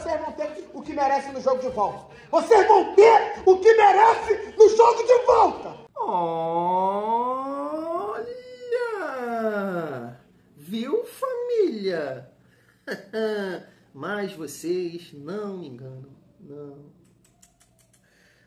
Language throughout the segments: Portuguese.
vocês vão ter o que merecem no jogo de volta. Vocês vão ter o que merecem no jogo de volta. Olha! Viu, família? Mas vocês não me enganam, não.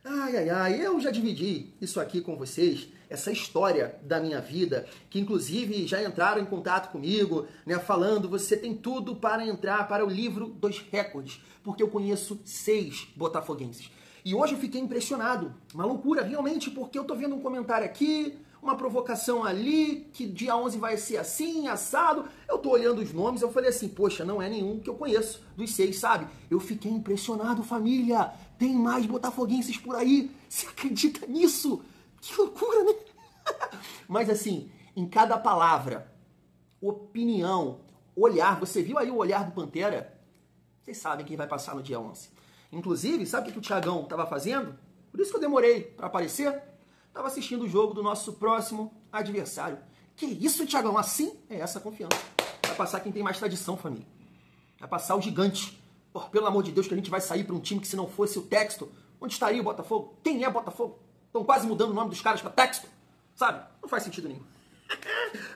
Ai, eu já dividi isso aqui com vocês, essa história da minha vida, que inclusive já entraram em contato comigo, né, falando, você tem tudo para entrar para o livro dos recordes, porque eu conheço 6 botafoguenses. E hoje eu fiquei impressionado, uma loucura realmente, porque eu tô vendo um comentário aqui, uma provocação ali, que dia 11 vai ser assim, assado. Eu tô olhando os nomes, eu falei assim, poxa, não é nenhum que eu conheço dos 6, sabe? Eu fiquei impressionado, família. Tem mais botafoguenses por aí. Você acredita nisso? Que loucura, né? Mas assim, em cada palavra, opinião, olhar, você viu aí o olhar do Pantera? Vocês sabem quem vai passar no dia 11. Inclusive, sabe o que o Thiagão estava fazendo? Por isso que eu demorei para aparecer. Estava assistindo o jogo do nosso próximo adversário. Que isso, Thiagão? Assim é essa confiança. Vai passar quem tem mais tradição, família. Vai passar o gigante. Oh, pelo amor de Deus, que a gente vai sair para um time que se não fosse o Texto, onde estaria o Botafogo? Quem é Botafogo? Estão quase mudando o nome dos caras para Texto. Sabe? Não faz sentido nenhum.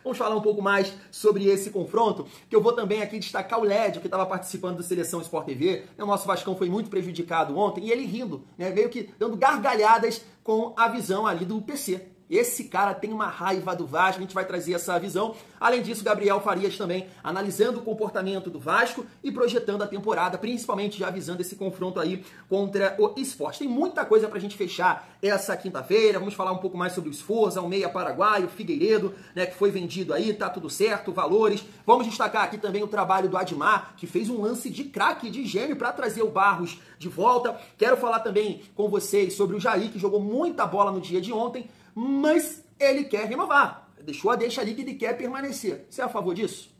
Vamos falar um pouco mais sobre esse confronto, que eu vou também aqui destacar o Lédio, que estava participando do Seleção Sport TV. O nosso Vascão foi muito prejudicado ontem, e ele rindo, né, meio que dando gargalhadas com a visão ali do PC. Esse cara tem uma raiva do Vasco, a gente vai trazer essa visão. Além disso, Gabriel Farias também analisando o comportamento do Vasco e projetando a temporada, principalmente já avisando esse confronto aí contra o Sport. Tem muita coisa pra gente fechar essa quinta-feira. Vamos falar um pouco mais sobre o Sforza, o meia paraguaio, o Figueiredo, né, que foi vendido aí, tá tudo certo, valores. Vamos destacar aqui também o trabalho do Admar, que fez um lance de craque, de gênio, para trazer o Barros de volta. Quero falar também com vocês sobre o Jair, que jogou muita bola no dia de ontem, mas ele quer renovar. Deixou a deixa ali que ele quer permanecer. Você é a favor disso?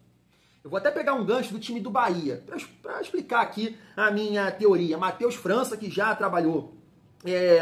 Eu vou até pegar um gancho do time do Bahia para explicar aqui a minha teoria. Matheus França, que já trabalhou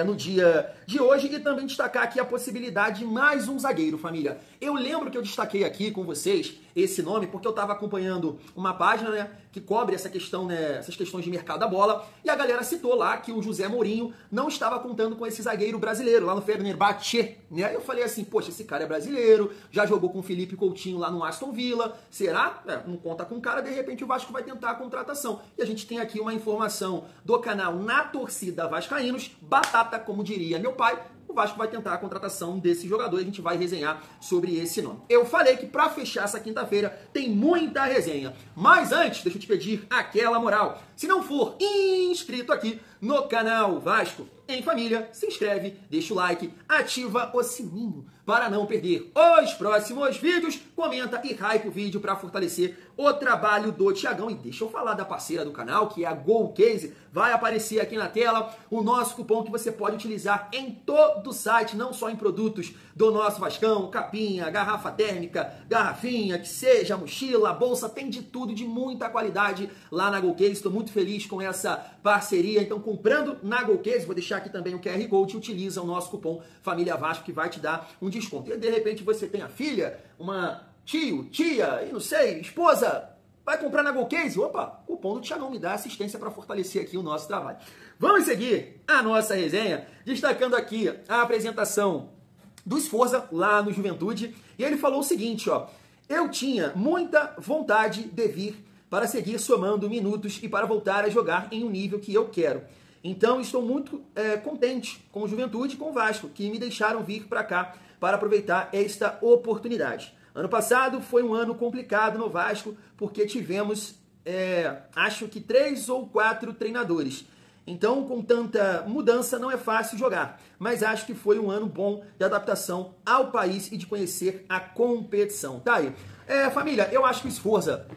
no dia de hoje, e também destacar aqui a possibilidade de mais um zagueiro, família. Eu lembro que eu destaquei aqui com vocês esse nome porque eu estava acompanhando uma página, né, que cobre essa questão, né, essas questões de mercado da bola, e a galera citou lá que o José Mourinho não estava contando com esse zagueiro brasileiro lá no Fenerbahçe, né? Eu falei assim, poxa, esse cara é brasileiro, já jogou com o Felipe Coutinho lá no Aston Villa, será? Não conta com o cara, de repente o Vasco vai tentar a contratação. E a gente tem aqui uma informação do canal Na Torcida Vascaínos, batata, como diria meu pai. O Vasco vai tentar a contratação desse jogador e a gente vai resenhar sobre esse nome. Eu falei que para fechar essa quinta-feira tem muita resenha. Mas antes, deixa eu te pedir aquela moral. Se não for inscrito aqui no canal Vasco em Família, se inscreve, deixa o like, ativa o sininho para não perder os próximos vídeos, comenta e hype o vídeo para fortalecer o trabalho do Thiagão. E deixa eu falar da parceira do canal, que é a GoCase. Vai aparecer aqui na tela o nosso cupom que você pode utilizar em todo o site, não só em produtos do nosso Vascão, capinha, garrafa térmica, garrafinha, que seja, mochila, bolsa, tem de tudo, de muita qualidade lá na GoCase. Estou muito feliz com essa parceria. Então, comprando na GoCase, vou deixar aqui também o QR Code, utiliza o nosso cupom Família Vasco, que vai te dar um desconto. E de repente você tem a filha, uma tio, tia, e não sei, esposa, vai comprar na GoCase? Opa, cupom do Thiagão me dá assistência para fortalecer aqui o nosso trabalho. Vamos seguir a nossa resenha, destacando aqui a apresentação do Sforza lá no Juventude. E ele falou o seguinte, ó: eu tinha muita vontade de vir para seguir somando minutos e para voltar a jogar em um nível que eu quero. Então estou muito contente com o Juventude e com o Vasco, que me deixaram vir para cá para aproveitar esta oportunidade. Ano passado foi um ano complicado no Vasco, porque tivemos, acho que 3 ou 4 treinadores. Então, com tanta mudança, não é fácil jogar. Mas acho que foi um ano bom de adaptação ao país e de conhecer a competição. Tá aí. Família, eu acho que o Sforza,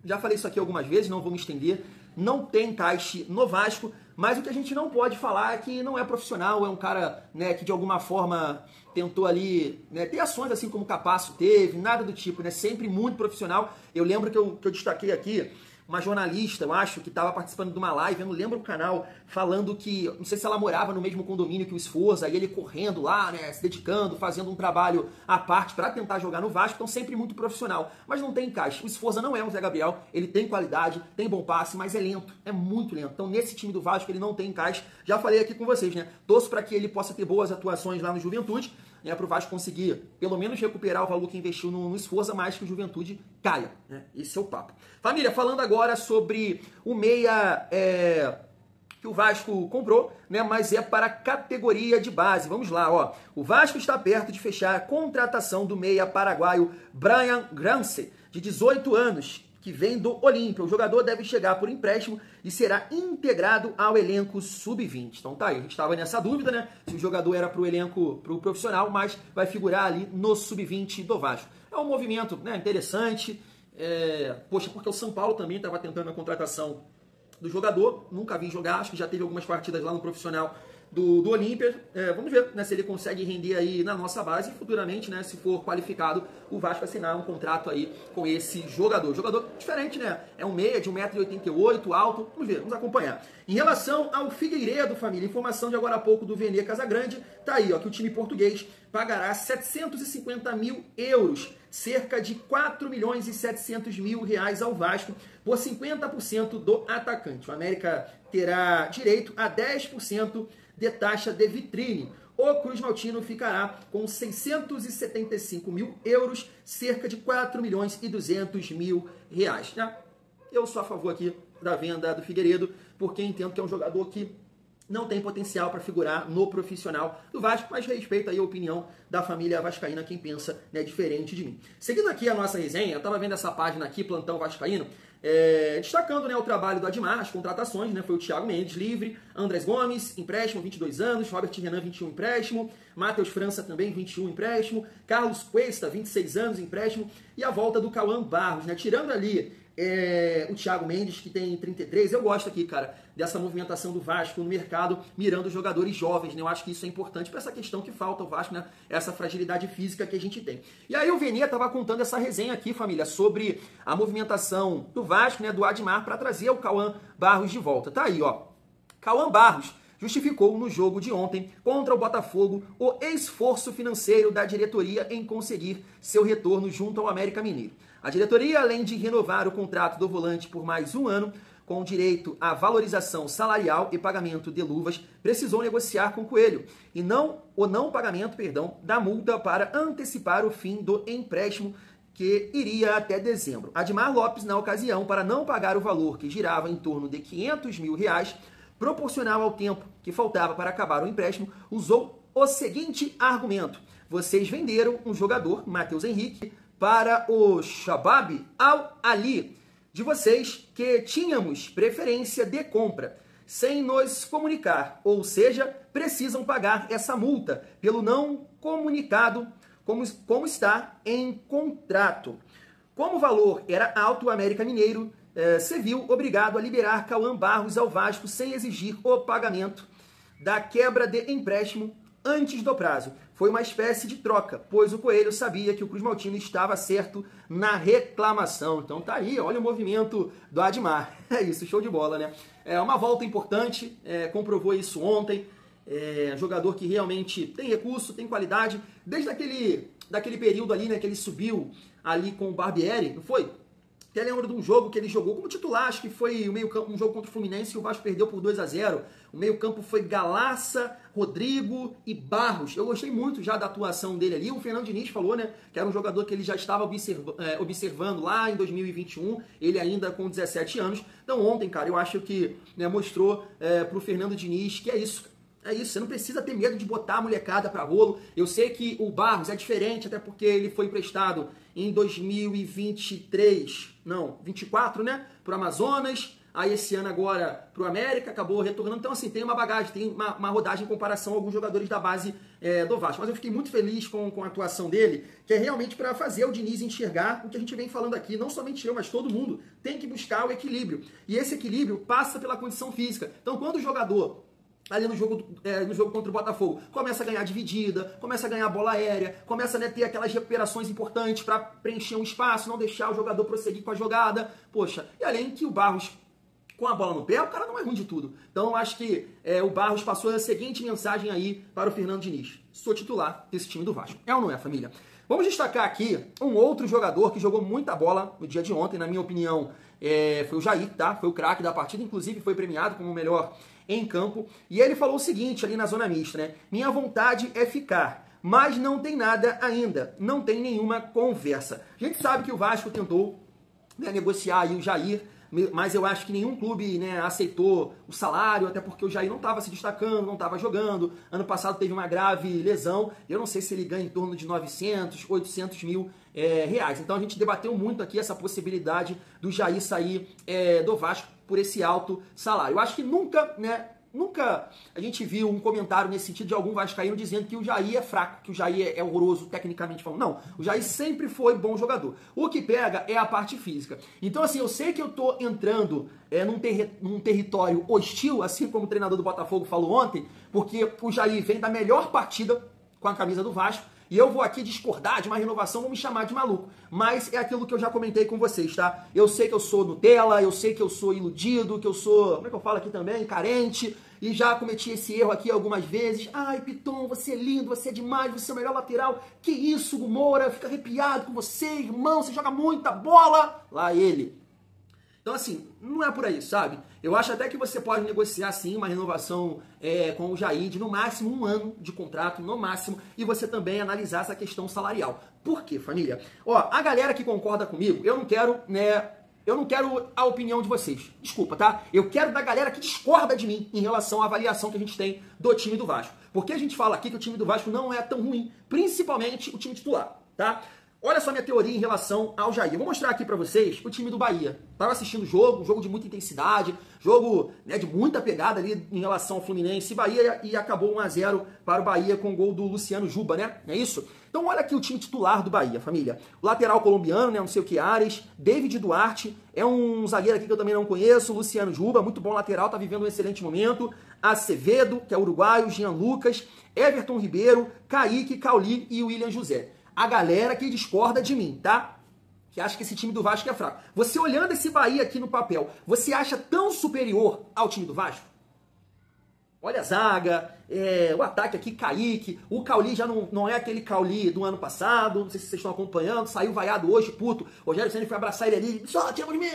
já falei isso aqui algumas vezes, não vou me estender, não tem encaixe no Vasco, mas o que a gente não pode falar é que não é profissional, é um cara, né, que de alguma forma tentou ali, né, ter ações assim como o Capasso teve, nada do tipo, né, sempre muito profissional. Eu lembro que eu destaquei aqui uma jornalista, eu acho, que estava participando de uma live, eu não lembro o canal, falando que, não sei se ela morava no mesmo condomínio que o Sforza, e ele correndo lá, né, se dedicando, fazendo um trabalho à parte para tentar jogar no Vasco, então sempre muito profissional, mas não tem encaixe. O Sforza não é um Zé Gabriel, ele tem qualidade, tem bom passe, mas é lento, é muito lento. Então nesse time do Vasco ele não tem encaixe. Já falei aqui com vocês, né, torço para que ele possa ter boas atuações lá no Juventude, né, para o Vasco conseguir pelo menos recuperar o valor que investiu no Sforza, mais que o Juventude caia. Né? Esse é o papo. Família, falando agora sobre o meia que o Vasco comprou, né, mas é para a categoria de base. Vamos lá, ó. O Vasco está perto de fechar a contratação do meia paraguaio Brian Granse, de 18 anos, que vem do Olímpia. O jogador deve chegar por empréstimo e será integrado ao elenco sub-20. Então tá aí, a gente estava nessa dúvida, né? Se o jogador era para o elenco, para o profissional, mas vai figurar ali no sub-20 do Vasco. É um movimento, né, interessante. Poxa, porque o São Paulo também estava tentando a contratação do jogador. Nunca vi jogar, acho que já teve algumas partidas lá no profissional do Olímpia. Vamos ver, né, se ele consegue render aí na nossa base e futuramente, né, se for qualificado, o Vasco assinar um contrato aí com esse jogador. Jogador diferente, né? É um meia de 1,88 m, alto. Vamos ver, vamos acompanhar. Em relação ao Figueiredo, família, informação de agora há pouco do Vene Casagrande, tá aí, ó, que o time português pagará 750 mil euros, cerca de 4 milhões e 700 mil reais ao Vasco, por 50% do atacante. O América terá direito a 10% de taxa de vitrine. O Cruz Maltino ficará com 675 mil euros, cerca de 4 milhões e 200 mil reais. Né? Eu sou a favor aqui da venda do Figueiredo, porque entendo que é um jogador que não tem potencial para figurar no profissional do Vasco, mas respeito aí a opinião da família vascaína, quem pensa, né, diferente de mim. Seguindo aqui a nossa resenha, eu estava vendo essa página aqui, Plantão Vascaíno, destacando, né, o trabalho do Admar, as contratações, né, foi o Thiago Mendes, livre, Andrés Gomes, empréstimo, 22 anos, Robert Renan, 21, empréstimo, Matheus França também, 21, empréstimo, Carlos Cuesta, 26 anos, empréstimo, e a volta do Cauã Barros, né, tirando ali o Thiago Mendes, que tem 33, eu gosto aqui, cara, dessa movimentação do Vasco no mercado, mirando jogadores jovens, né? Eu acho que isso é importante para essa questão que falta ao Vasco, né? Essa fragilidade física que a gente tem. E aí o Vene tava contando essa resenha aqui, família, sobre a movimentação do Vasco, né? Do Admar, para trazer o Cauã Barros de volta. Tá aí, ó. Cauã Barros justificou no jogo de ontem contra o Botafogo o esforço financeiro da diretoria em conseguir seu retorno junto ao América Mineiro. A diretoria, além de renovar o contrato do volante por mais um ano, com direito à valorização salarial e pagamento de luvas, precisou negociar com o Coelho e não pagamento, da multa para antecipar o fim do empréstimo que iria até dezembro. Admar Lopes, na ocasião, para não pagar o valor que girava em torno de 500 mil reais, proporcional ao tempo que faltava para acabar o empréstimo, usou o seguinte argumento: vocês venderam um jogador, Matheus Henrique, para o Shabab Al-Ali, de vocês que tínhamos preferência de compra, sem nos comunicar, ou seja, precisam pagar essa multa pelo não comunicado, como está em contrato. Como o valor era alto, o América Mineiro se viu obrigado a liberar Cauã Barros ao Vasco sem exigir o pagamento da quebra de empréstimo antes do prazo. Foi uma espécie de troca, pois o Coelho sabia que o Cruz Maltino estava certo na reclamação. Então tá aí, olha o movimento do Admar. É isso, show de bola, né? É uma volta importante, comprovou isso ontem. Jogador que realmente tem recurso, tem qualidade. Desde daquele período ali, né, que ele subiu ali com o Barbieri, não foi? Até lembro de um jogo que ele jogou como titular, acho que foi um jogo contra o Fluminense e o Vasco perdeu por 2-0. O meio-campo foi Galaça, Rodrigo e Barros. Eu gostei muito já da atuação dele ali. O Fernando Diniz falou, né, que era um jogador que ele já estava observando lá em 2021, ele ainda com 17 anos. Então ontem, cara, eu acho que, né, mostrou pro Fernando Diniz que é isso. É isso, você não precisa ter medo de botar a molecada para rolo. Eu sei que o Barros é diferente, até porque ele foi emprestado em 24, né? Pro Amazonas. Aí esse ano agora pro América, acabou retornando. Então assim, tem uma bagagem, tem uma rodagem em comparação a alguns jogadores da base do Vasco. Mas eu fiquei muito feliz com a atuação dele, que é realmente para fazer o Diniz enxergar o que a gente vem falando aqui. Não somente eu, mas todo mundo tem que buscar o equilíbrio. E esse equilíbrio passa pela condição física. Então quando o jogador ali no jogo contra o Botafogo, começa a ganhar dividida, começa a ganhar bola aérea, começa a ter aquelas recuperações importantes para preencher um espaço, não deixar o jogador prosseguir com a jogada. Poxa, e além que o Barros, com a bola no pé, o cara não é ruim de tudo. Então eu acho que o Barros passou a seguinte mensagem aí para o Fernando Diniz: sou titular desse time do Vasco. É ou não é, família? Vamos destacar aqui um outro jogador que jogou muita bola no dia de ontem, na minha opinião, foi o Jair, tá? Foi o craque da partida, inclusive foi premiado como o melhor em campo. E ele falou o seguinte ali na zona mista, né? Minha vontade é ficar, mas não tem nada ainda, não tem nenhuma conversa. A gente sabe que o Vasco tentou, né, negociar aí o Jair, mas eu acho que nenhum clube, né, aceitou o salário, até porque o Jair não estava se destacando, não estava jogando. Ano passado teve uma grave lesão, eu não sei se ele ganha em torno de 900, 800 mil reais. Então a gente debateu muito aqui essa possibilidade do Jair sair do Vasco por esse alto salário. Eu acho que nunca a gente viu um comentário nesse sentido de algum vascaíno dizendo que o Jair é fraco, que o Jair é horroroso tecnicamente falando. Não, o Jair sempre foi bom jogador. O que pega é a parte física. Então, assim, eu sei que eu tô entrando num território hostil, assim como o treinador do Botafogo falou ontem, porque o Jair vem da melhor partida com a camisa do Vasco, e eu vou aqui discordar de uma renovação, vão me chamar de maluco. Mas é aquilo que eu já comentei com vocês, tá? Eu sei que eu sou Nutella, eu sei que eu sou iludido, que eu sou, como é que eu falo aqui também? Carente. E já cometi esse erro aqui algumas vezes. Ai, Piton, você é lindo, você é demais, você é o melhor lateral. Que isso, Hugo Moura? Fica arrepiado com você, irmão, você joga muita bola. Lá ele. Então, assim, não é por aí, sabe? Eu acho até que você pode negociar, sim, uma renovação com o Jair de, no máximo, 1 ano de contrato, no máximo, e você também analisar essa questão salarial. Por quê, família? Ó, a galera que concorda comigo, eu não quero a opinião de vocês. Desculpa, tá? Eu quero da galera que discorda de mim em relação à avaliação que a gente tem do time do Vasco. Porque a gente fala aqui que o time do Vasco não é tão ruim, principalmente o time titular, tá? Olha só minha teoria em relação ao Jair. Eu vou mostrar aqui pra vocês o time do Bahia. Tava assistindo o jogo, um jogo de muita intensidade, jogo, né, de muita pegada ali em relação ao Fluminense e Bahia, e acabou 1-0 para o Bahia com o gol do Luciano Juba, né? Não é isso? Então olha aqui o time titular do Bahia, família. O lateral colombiano, né, não sei o que, Ares, David Duarte, é um zagueiro aqui que eu também não conheço, Luciano Juba, muito bom lateral, tá vivendo um excelente momento. Acevedo, que é uruguaio, Jean Lucas, Everton Ribeiro, Kaique, Cauli e William José. A galera que discorda de mim, tá? Que acha que esse time do Vasco é fraco. Você olhando esse Bahia aqui no papel, você acha tão superior ao time do Vasco? Olha a zaga, o ataque aqui, Kaique, o Cauli já não é aquele Cauli do ano passado, não sei se vocês estão acompanhando, saiu vaiado hoje, puto. Rogério Ceni foi abraçar ele ali, só tira de mim.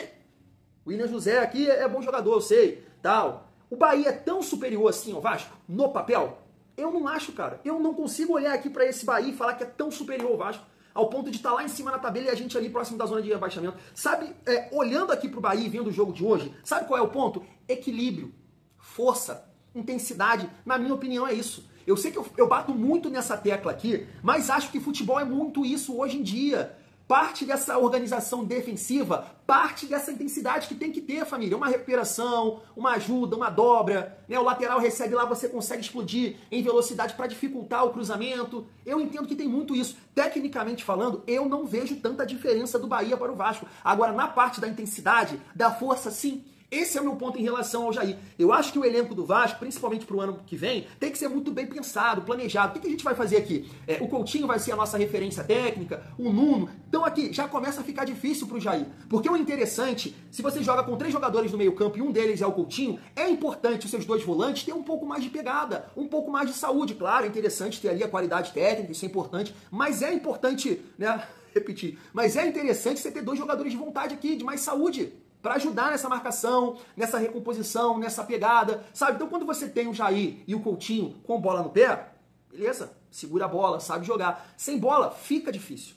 O William José aqui é bom jogador, eu sei, tal. O Bahia é tão superior assim ao Vasco, no papel? Eu não acho, cara. Eu não consigo olhar aqui pra esse Bahia e falar que é tão superior ao Vasco, ao ponto de estar lá em cima na tabela e a gente ali próximo da zona de rebaixamento. Sabe, olhando aqui pro Bahia e vendo o jogo de hoje, sabe qual é o ponto? Equilíbrio, força, intensidade. Na minha opinião é isso. Eu sei que eu bato muito nessa tecla aqui, mas acho que futebol é muito isso hoje em dia. Parte dessa organização defensiva, parte dessa intensidade que tem que ter, família. Uma recuperação, uma ajuda, uma dobra. Né? O lateral recebe lá, você consegue explodir em velocidade para dificultar o cruzamento. Eu entendo que tem muito isso. Tecnicamente falando, eu não vejo tanta diferença do Bahia para o Vasco. Agora, na parte da intensidade, da força, sim. Esse é o meu ponto em relação ao Jair. Eu acho que o elenco do Vasco, principalmente para o ano que vem, tem que ser muito bem pensado, planejado. O que a gente vai fazer aqui? O Coutinho vai ser a nossa referência técnica, o Nuno. Então aqui já começa a ficar difícil para o Jair. Porque o interessante, se você joga com 3 jogadores no meio campo e um deles é o Coutinho, é importante os seus 2 volantes ter um pouco mais de pegada, um pouco mais de saúde. Claro, é interessante ter ali a qualidade técnica, isso é importante, mas é importante, né, repetir, mas é interessante você ter 2 jogadores de vontade aqui, de mais saúde, para ajudar nessa marcação, nessa recomposição, nessa pegada, sabe? Então quando você tem o Jair e o Coutinho com bola no pé, beleza, segura a bola, sabe jogar. Sem bola, fica difícil.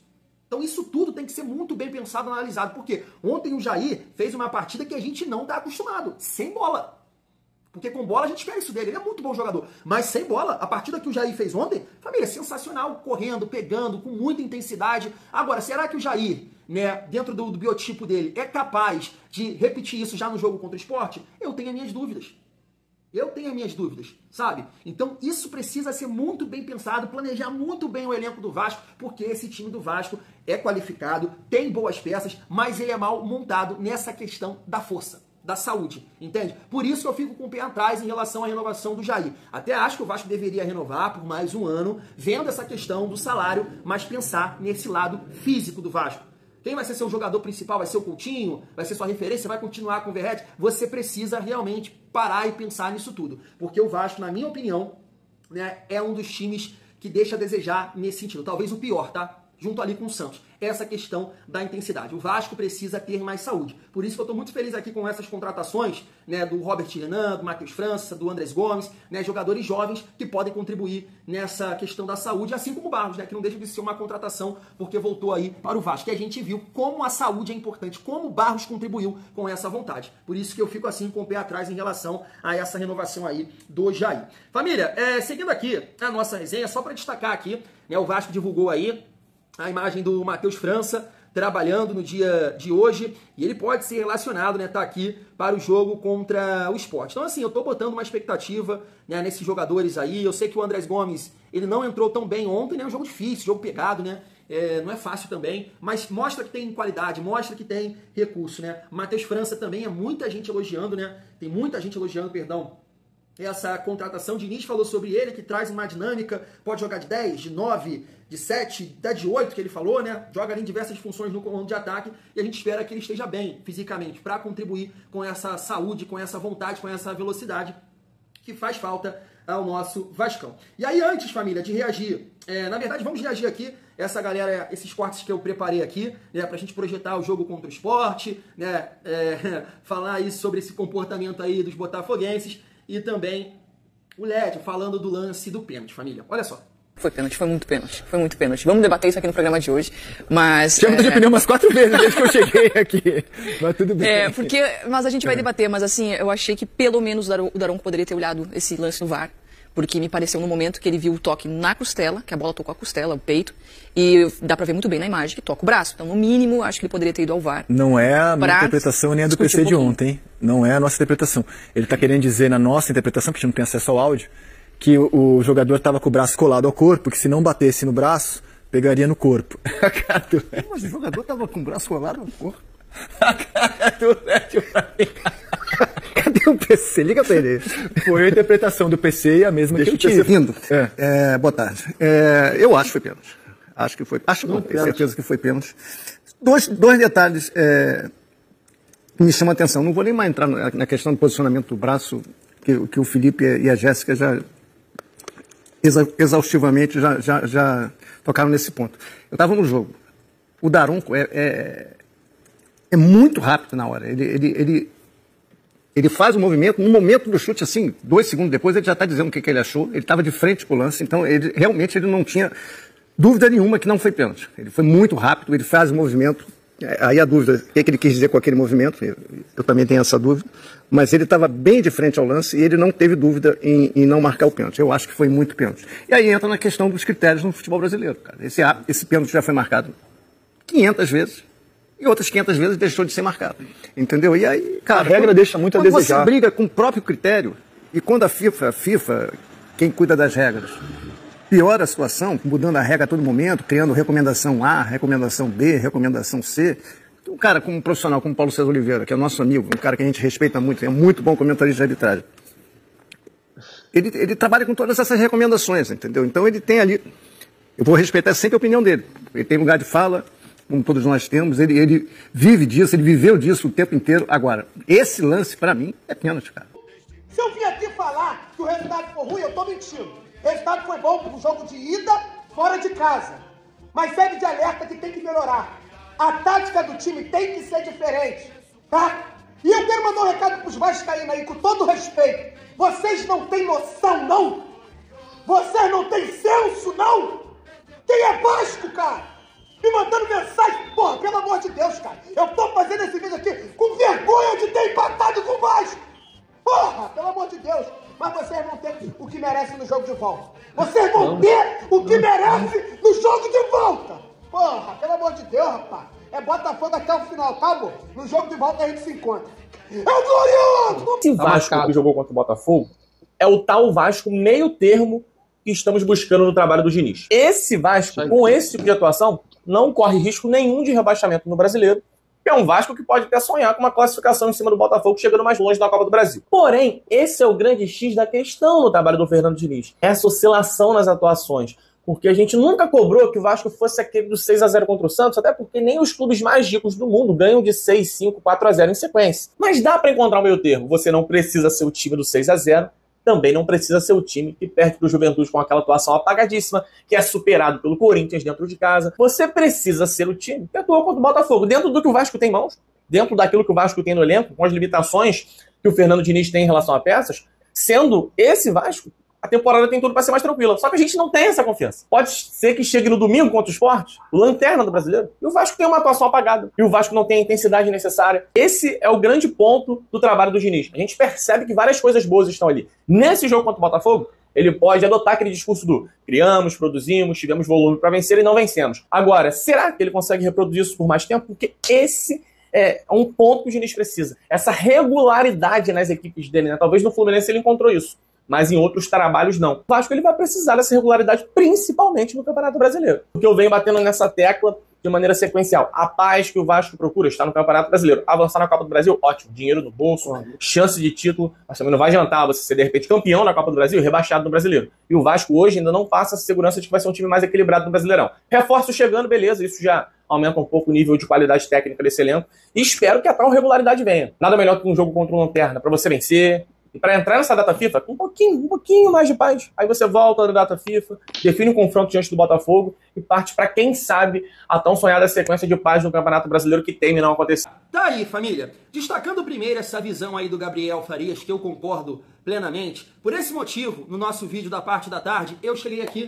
Então isso tudo tem que ser muito bem pensado, analisado, porque ontem o Jair fez uma partida que a gente não está acostumado, sem bola. Porque com bola a gente espera isso dele, ele é muito bom jogador. Mas sem bola, a partida que o Jair fez ontem, família, sensacional, correndo, pegando, com muita intensidade. Agora, será que o Jair, né, dentro do biotipo dele, é capaz de repetir isso já no jogo contra o Sport? Eu tenho as minhas dúvidas. Eu tenho as minhas dúvidas, sabe? Então isso precisa ser muito bem pensado, planejar muito bem o elenco do Vasco, porque esse time do Vasco é qualificado, tem boas peças, mas ele é mal montado nessa questão da força. da saúde, entende? Por isso que eu fico com o pé atrás em relação à renovação do Jair. Até acho que o Vasco deveria renovar por mais um ano, vendo essa questão do salário, mas pensar nesse lado físico do Vasco. Quem vai ser seu jogador principal? Vai ser o Coutinho? Vai ser sua referência? Vai continuar com o Verratti? Você precisa realmente parar e pensar nisso tudo. Porque o Vasco, na minha opinião, né, é um dos times que deixa a desejar nesse sentido. Talvez o pior, tá? Junto ali com o Santos. Essa questão da intensidade. O Vasco precisa ter mais saúde. Por isso que eu estou muito feliz aqui com essas contratações, né, do Robert Renan, do Matheus França, do Andrés Gomes, né, jogadores jovens que podem contribuir nessa questão da saúde, assim como o Barros, né, que não deixa de ser uma contratação porque voltou aí para o Vasco. E a gente viu como a saúde é importante, como o Barros contribuiu com essa vontade. Por isso que eu fico assim com o pé atrás em relação a essa renovação aí do Jair. Família, seguindo aqui a nossa resenha, só para destacar aqui, né, o Vasco divulgou aí a imagem do Matheus França trabalhando no dia de hoje e ele pode ser relacionado, né, tá aqui para o jogo contra o Sport. Então assim, eu tô botando uma expectativa, né, nesses jogadores aí. Eu sei que o Andrés Gomes, ele não entrou tão bem ontem, né, um jogo difícil, jogo pegado, né, não é fácil também, mas mostra que tem qualidade, mostra que tem recurso, né. Matheus França também, muita gente elogiando, né, tem muita gente elogiando, perdão, essa contratação. Diniz falou sobre ele, que traz uma dinâmica, pode jogar de 10, de 9, de 7, até de 8, que ele falou, né? Joga ali em diversas funções no comando de ataque e a gente espera que ele esteja bem fisicamente para contribuir com essa saúde, com essa vontade, com essa velocidade que faz falta ao nosso Vascão. E aí, antes, família, de reagir, na verdade, vamos reagir aqui, essa galera, esses cortes que eu preparei aqui, né, pra gente projetar o jogo contra o Sport, né, falar aí sobre esse comportamento aí dos botafoguenses, e também o LED falando do lance do pênalti, família. Olha só. Foi pênalti, foi muito pênalti, foi muito pênalti. Vamos debater isso aqui no programa de hoje, mas... Já mudou de opinião umas 4 vezes desde que eu cheguei aqui, mas tudo bem. Mas a gente vai debater, mas assim, eu achei que pelo menos o Daronco poderia ter olhado esse lance no VAR, porque me pareceu no momento que ele viu o toque na costela, que a bola tocou a costela, o peito, e dá pra ver muito bem na imagem que toca o braço. Então, no mínimo, acho que ele poderia ter ido ao VAR. Não é a minha interpretação nem a do PC de ontem. Não é a nossa interpretação. Ele tá querendo dizer na nossa interpretação, que a gente não tem acesso ao áudio, que o jogador estava com o braço colado ao corpo, que se não batesse no braço, pegaria no corpo. Mas o jogador estava com o braço colado ao corpo? A cara do Lédio pra mim. Cadê o PC? Liga pra ele. Foi a interpretação do PC e a mesma que eu tive. Vindo. Boa tarde. Eu acho que foi pênalti. Acho que foi. Acho não, tenho certeza que foi pênalti. Dois detalhes que me chamam a atenção. Não vou nem mais entrar na questão do posicionamento do braço, que o Felipe e a Jéssica já exaustivamente já tocaram nesse ponto. Eu estava no jogo. O Daronco é muito rápido na hora. Ele faz o movimento, no momento do chute, assim, 2 segundos depois, ele já está dizendo o que ele achou. Ele estava de frente com o lance, então realmente ele não tinha dúvida nenhuma que não foi pênalti. Ele foi muito rápido, ele faz o movimento. Aí a dúvida, o que ele quis dizer com aquele movimento, eu também tenho essa dúvida, mas ele estava bem de frente ao lance e ele não teve dúvida em não marcar o pênalti. Eu acho que foi muito pênalti. E aí entra na questão dos critérios no futebol brasileiro, cara. Esse pênalti já foi marcado 500 vezes. E outras 500 vezes deixou de ser marcado. Entendeu? E aí, cara, a regra deixa muito a desejar. Você briga com o próprio critério, e quando a FIFA, quem cuida das regras, piora a situação, mudando a regra a todo momento, criando recomendação A, recomendação B, recomendação C. Um cara como um profissional como Paulo César Oliveira, que é nosso amigo, um cara que a gente respeita muito, é muito bom comentarista de arbitragem. Ele trabalha com todas essas recomendações, entendeu? Então ele tem ali, eu vou respeitar sempre a opinião dele. Ele tem lugar de fala, como todos nós temos, ele vive disso, ele viveu disso o tempo inteiro. Agora, esse lance, pra mim, é pênalti, cara. Se eu vim aqui falar que o resultado foi ruim, eu tô mentindo. O resultado foi bom pro jogo de ida, fora de casa. Mas serve de alerta que tem que melhorar. A tática do time tem que ser diferente, tá? E eu quero mandar um recado pros vascaínos aí, com todo respeito. Vocês não têm noção, não? Vocês não têm senso, não? Quem é Vasco, cara? Me mandando mensagem, porra, pelo amor de Deus, cara. Eu tô fazendo esse vídeo aqui com vergonha de ter empatado com o Vasco. Porra, pelo amor de Deus. Mas vocês vão ter o que merecem no jogo de volta. Vocês vão ter o que merecem no jogo de volta. Porra, pelo amor de Deus, rapaz. É Botafogo até o final, tá, amor? No jogo de volta a gente se encontra. É glorioso! Esse Vasco que jogou contra o Botafogo é o tal Vasco meio termo que estamos buscando no trabalho do Diniz. Esse Vasco, com esse tipo de atuação, não corre risco nenhum de rebaixamento no Brasileiro que é um Vasco que pode até sonhar com uma classificação em cima do Botafogo, chegando mais longe da Copa do Brasil. Porém, esse é o grande X da questão no trabalho do Fernando Diniz. Essa oscilação nas atuações. Porque a gente nunca cobrou que o Vasco fosse aquele do 6-0 contra o Santos, até porque nem os clubes mais ricos do mundo ganham de 6, 5, 4-0 em sequência. Mas dá para encontrar um meio termo. Você não precisa ser o time do 6-0, também não precisa ser o time que perde para o Juventude com aquela atuação apagadíssima, que é superado pelo Corinthians dentro de casa. Você precisa ser o time que atua contra o Botafogo, dentro do que o Vasco tem em mãos, dentro daquilo que o Vasco tem no elenco, com as limitações que o Fernando Diniz tem em relação a peças, sendo esse Vasco, a temporada tem tudo para ser mais tranquila. Só que a gente não tem essa confiança. Pode ser que chegue no domingo contra o Sport, o lanterna do brasileiro, e o Vasco tem uma atuação apagada. E o Vasco não tem a intensidade necessária. Esse é o grande ponto do trabalho do Diniz. A gente percebe que várias coisas boas estão ali. Nesse jogo contra o Botafogo, ele pode adotar aquele discurso do criamos, produzimos, tivemos volume para vencer e não vencemos. Agora, será que ele consegue reproduzir isso por mais tempo? Porque esse é um ponto que o Diniz precisa. Essa regularidade nas equipes dele, né? Talvez no Fluminense ele encontrou isso, mas em outros trabalhos não. O Vasco ele vai precisar dessa regularidade, principalmente no Campeonato Brasileiro. Porque eu venho batendo nessa tecla de maneira sequencial. A paz que o Vasco procura está no Campeonato Brasileiro. Avançar na Copa do Brasil, ótimo. Dinheiro no bolso, chance de título, mas também não vai adiantar você ser, de repente, campeão na Copa do Brasil e rebaixado no Brasileiro. E o Vasco hoje ainda não passa a segurança de que vai ser um time mais equilibrado no Brasileirão. Reforço chegando, beleza, isso já aumenta um pouco o nível de qualidade técnica desse elenco. E espero que a tal regularidade venha. Nada melhor que um jogo contra o Lanterna para você vencer. E para entrar nessa data FIFA, com um pouquinho mais de paz. Aí você volta na data FIFA, define um confronto diante do Botafogo e parte para, quem sabe, a tão sonhada sequência de paz no Campeonato Brasileiro que teme não acontecer. Tá aí, família. Destacando primeiro essa visão aí do Gabriel Farias, que eu concordo plenamente. Por esse motivo, no nosso vídeo da parte da tarde, eu cheguei aqui.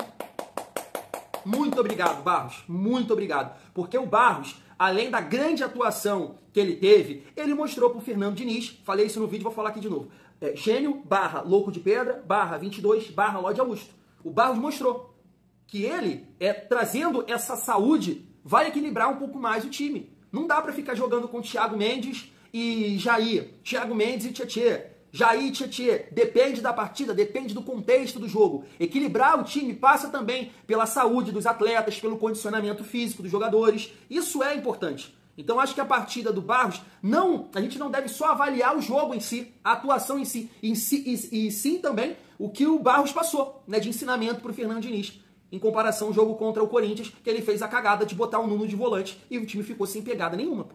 Muito obrigado, Barros. Muito obrigado. Porque o Barros, além da grande atuação que ele teve, ele mostrou pro Fernando Diniz, falei isso no vídeo, vou falar aqui de novo, gênio, louco de pedra, 22, Lorde Augusto. O Barros mostrou que ele, trazendo essa saúde, vai equilibrar um pouco mais o time. Não dá para ficar jogando com Thiago Mendes e Jair, Thiago Mendes e Tietê. Jair e Tietê, depende da partida, depende do contexto do jogo. Equilibrar o time passa também pela saúde dos atletas, pelo condicionamento físico dos jogadores. Isso é importante. Então acho que a partida do Barros, a gente não deve só avaliar o jogo em si, a atuação em si, e sim também o que o Barros passou, né, de ensinamento para o Fernando Diniz, em comparação ao jogo contra o Corinthians, que ele fez a cagada de botar o Nuno de volante e o time ficou sem pegada nenhuma,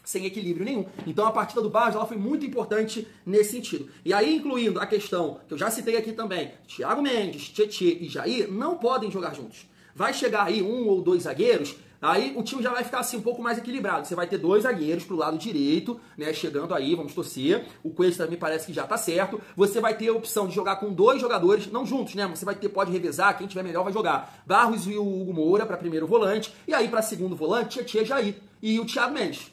sem equilíbrio nenhum. Então a partida do Barros ela foi muito importante nesse sentido. E aí, incluindo a questão que eu já citei aqui também, Thiago Mendes, Tietê e Jair não podem jogar juntos. Vai chegar aí um ou dois zagueiros, aí o time já vai ficar assim um pouco mais equilibrado. Você vai ter dois zagueiros pro lado direito, né, chegando aí, vamos torcer. O Cuesta me parece que já tá certo. Você vai ter a opção de jogar com dois jogadores, não juntos, né? Você pode revezar, quem tiver melhor vai jogar. Barros e o Hugo Moura para primeiro volante, e aí para segundo volante, Tietê, Jair e o Thiago Mendes.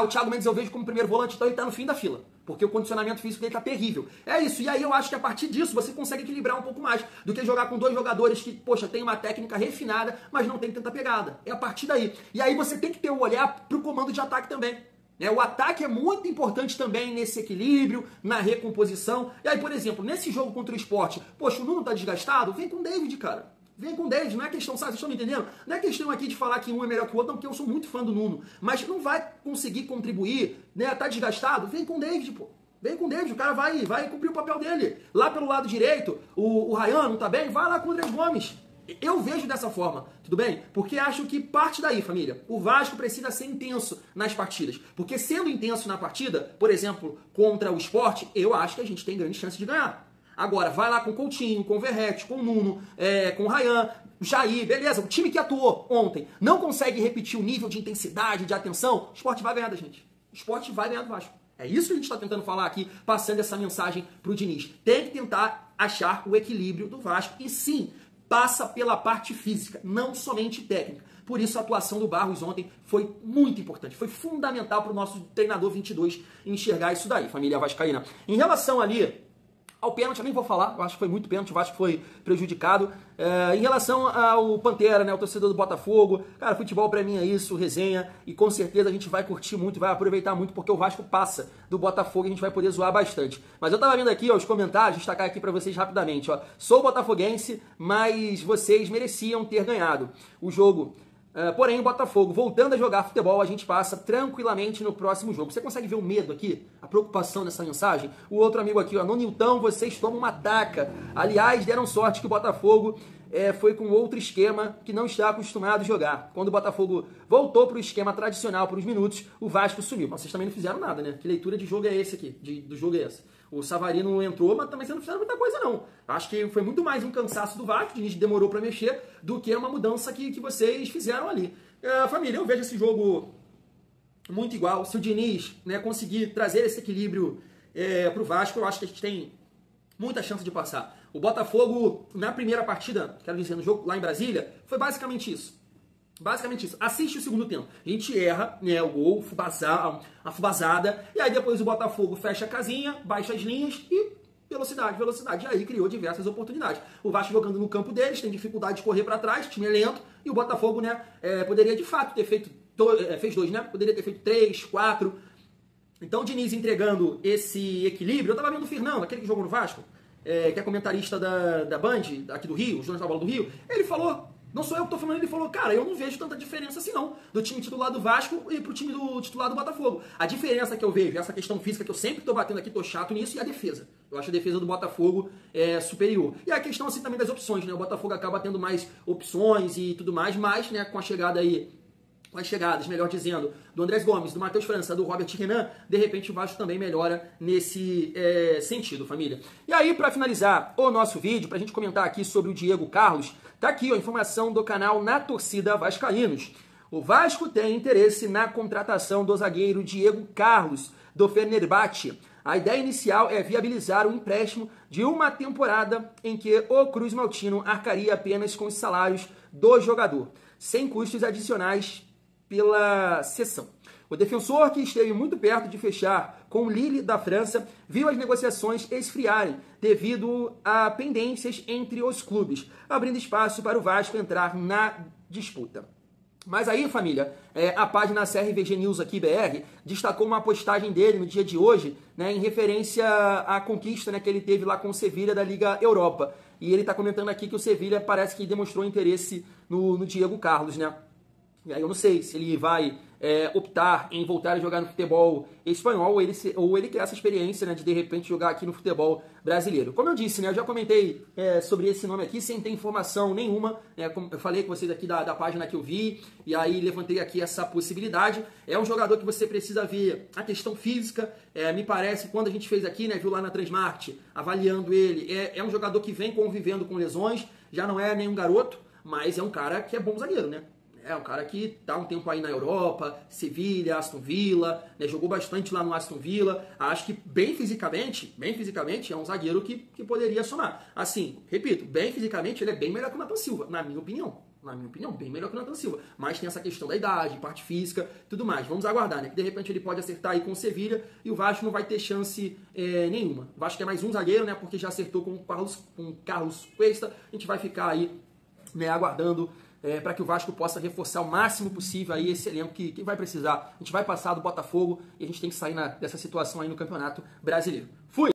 O Thiago Mendes eu vejo como primeiro volante, então ele tá no fim da fila. Porque o condicionamento físico dele tá terrível. É isso. E aí eu acho que a partir disso você consegue equilibrar um pouco mais do que jogar com dois jogadores que, poxa, tem uma técnica refinada, mas não tem tanta pegada. É a partir daí. E aí você tem que ter o olhar pro comando de ataque também. O ataque é muito importante também nesse equilíbrio, na recomposição. E aí, por exemplo, nesse jogo contra o Sport, poxa, o Nuno tá desgastado, vem com o David, cara. Vem com o David, não é questão, sabe, vocês estão me entendendo? Não é questão aqui de falar que um é melhor que o outro, não, porque eu sou muito fã do Nuno. Mas não vai conseguir contribuir, né? Tá desgastado? Vem com o David, pô. Vem com o David, o cara vai cumprir o papel dele. Lá pelo lado direito, o Ryan não tá bem? Vai lá com o Andrés Gomes. Eu vejo dessa forma, tudo bem? Porque acho que parte daí, família. O Vasco precisa ser intenso nas partidas. Porque sendo intenso na partida, por exemplo, contra o Sport, eu acho que a gente tem grande chance de ganhar. Agora, vai lá com o Coutinho, com o Verratti, com o Nuno, com o Ryan, o Jair, beleza. O time que atuou ontem não consegue repetir o nível de intensidade, de atenção, o Sport vai ganhar da gente. O Sport vai ganhar do Vasco. É isso que a gente está tentando falar aqui, passando essa mensagem pro Diniz. Tem que tentar achar o equilíbrio do Vasco. E sim, passa pela parte física, não somente técnica. Por isso a atuação do Barros ontem foi muito importante. Foi fundamental para o nosso treinador 22 enxergar isso daí, família vascaína. Em relação ali ao pênalti, eu nem vou falar, eu acho que foi muito pênalti, o Vasco foi prejudicado. Em relação ao Pantera, né, o torcedor do Botafogo, cara, futebol pra mim é isso, resenha, e com certeza a gente vai curtir muito, vai aproveitar muito, porque o Vasco passa do Botafogo e a gente vai poder zoar bastante. Mas eu tava vendo aqui, ó, os comentários, destacar aqui pra vocês rapidamente, ó. Sou botafoguense, mas vocês mereciam ter ganhado o jogo. Porém, o Botafogo, voltando a jogar futebol, a gente passa tranquilamente no próximo jogo. Você consegue ver o medo aqui? A preocupação nessa mensagem? O outro amigo aqui, ó, no Nilton, vocês tomam uma taca. Aliás, deram sorte que o Botafogo foi com outro esquema que não está acostumado a jogar. Quando o Botafogo voltou para o esquema tradicional por uns minutos, o Vasco sumiu. Mas vocês também não fizeram nada, né? Que leitura de jogo é esse aqui? Do jogo é essa? O Savarino entrou, mas também vocês não fizeram muita coisa, não. Acho que foi muito mais um cansaço do Vasco, o Diniz demorou para mexer, do que uma mudança que vocês fizeram ali. Família, eu vejo esse jogo muito igual. Se o Diniz, né, conseguir trazer esse equilíbrio para o Vasco, eu acho que a gente tem muita chance de passar. O Botafogo, na primeira partida, quero dizer, no jogo lá em Brasília, foi basicamente isso. Basicamente isso. Assiste o segundo tempo. A gente erra, né, o gol, a fubazada, e aí depois o Botafogo fecha a casinha, baixa as linhas e velocidade. E aí criou diversas oportunidades. O Vasco jogando no campo deles, tem dificuldade de correr para trás, o time é lento, e o Botafogo, né, poderia de fato ter feito, fez 2, né? Poderia ter feito 3, 4. Então o Diniz entregando esse equilíbrio. Eu tava vendo o Fernando, aquele que jogou no Vasco, que é comentarista da Band, aqui do Rio, os donos da bola do Rio, ele falou... Não sou eu que tô falando, ele falou, cara, eu não vejo tanta diferença assim não, do time titular do Vasco e pro time do titular do Botafogo. A diferença que eu vejo, essa questão física que eu sempre tô batendo aqui, tô chato nisso, e a defesa. Eu acho a defesa do Botafogo superior. E a questão assim também das opções, né? O Botafogo acaba tendo mais opções e tudo mais, mas, né, com a chegada aí, com as chegadas, melhor dizendo, do Andrés Gomes, do Matheus França, do Robert Renan, de repente o Vasco também melhora nesse sentido, família. E aí, para finalizar o nosso vídeo, pra gente comentar aqui sobre o Diego Carlos, tá aqui ó, a informação do canal Na Torcida Vascaínos. O Vasco tem interesse na contratação do zagueiro Diego Carlos, do Fenerbahçe. A ideia inicial é viabilizar o empréstimo de uma temporada em que o Cruz Maltino arcaria apenas com os salários do jogador, sem custos adicionais pela cessão. O defensor, que esteve muito perto de fechar com o Lille da França, viu as negociações esfriarem devido a pendências entre os clubes, abrindo espaço para o Vasco entrar na disputa. Mas aí, família, a página CRVG News aqui, BR, destacou uma postagem dele no dia de hoje, né, em referência à conquista, né, que ele teve lá com o Sevilha da Liga Europa. E ele está comentando aqui que o Sevilha parece que demonstrou interesse no Diego Carlos, né? E aí eu não sei se ele vai optar em voltar a jogar no futebol espanhol ou ele quer essa experiência, né, de repente jogar aqui no futebol brasileiro. Como eu disse, né, eu já comentei sobre esse nome aqui sem ter informação nenhuma, né, como eu falei com vocês aqui da página que eu vi, e aí levantei aqui essa possibilidade. É um jogador que você precisa ver a questão física, me parece, quando a gente fez aqui, né, viu lá na Transmart, avaliando ele, é um jogador que vem convivendo com lesões, já não é nenhum garoto, mas é um cara que é bom zagueiro, né? É um cara que tá um tempo aí na Europa, Sevilha, Aston Villa, né, jogou bastante lá no Aston Villa. Acho que bem fisicamente, é um zagueiro que poderia somar. Assim, repito, bem fisicamente ele é bem melhor que o Nathan Silva, na minha opinião. Na minha opinião, bem melhor que o Nathan Silva. Mas tem essa questão da idade, parte física, tudo mais. Vamos aguardar, né? Que de repente ele pode acertar aí com o Sevilha e o Vasco não vai ter chance nenhuma. O Vasco é mais um zagueiro, né? Porque já acertou com o Carlos Cuesta. A gente vai ficar aí, né, aguardando para que o Vasco possa reforçar o máximo possível aí esse elenco que vai precisar. A gente vai passar do Botafogo e a gente tem que sair dessa situação aí no Campeonato Brasileiro. Fui!